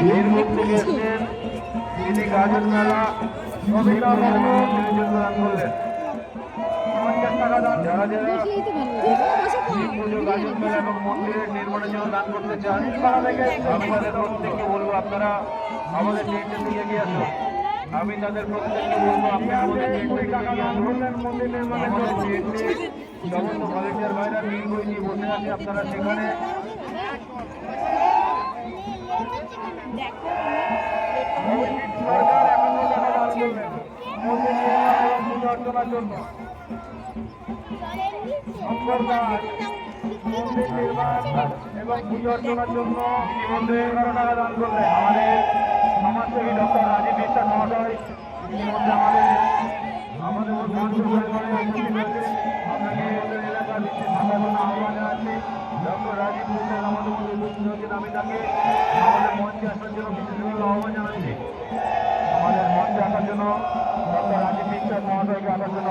বীরভূম থেকে এসছেন, তিনি গাজন মেলা কবিতা বলবেন, তিনি যোগদান করলেন। 50 টাকা দান। যারা যারা পুজো গাজন মেলা এবং মন্দিরের নির্মাণের জন্য দান করতে চান, আমি তাদের প্রত্যেককে বলবো আপনারা আমাদের টেন্টের দিকে এগিয়ে আসুন। আমি তাদের প্রত্যেককে বলবো আপনারা আমাদের টেন্টের দিকে এগিয়ে আসুন। মন্দির নির্মাণের জন্য টেন্টে সমস্ত ভলেন্টিয়ার ভাইরা নীল বই নিয়ে বসে আছে, আপনারা সেখানে সরকার 51 টাকা দান করলেন মন্দির নির্মাণ এবং পূজা অর্চনার জন্য। মন্দির নির্মাণ এবং পুজো অর্চনার জন্য ইতিমধ্যে 11 টাকা দান করলেন আমাদের সমাজসেবী ডক্টর রাজীব বিশ্বাস মহাশয়। ইতিমধ্যে আমাদের আপনাকে আমাদের এলাকার আহ্বান জানাচ্ছি। ডক্টর রাজীব বিশ্বাস আমাদের মধ্যে উপস্থিত হয়েছেন, আমি তাকে আমাদের মঞ্চে আসার জন্য বিশেষভাবে আহ্বান জানাচ্ছি। আমাদের মঞ্চে আসার জন্য ডক্টর রাজীব বিশ্বাস মহাশয়কে আসার জন্য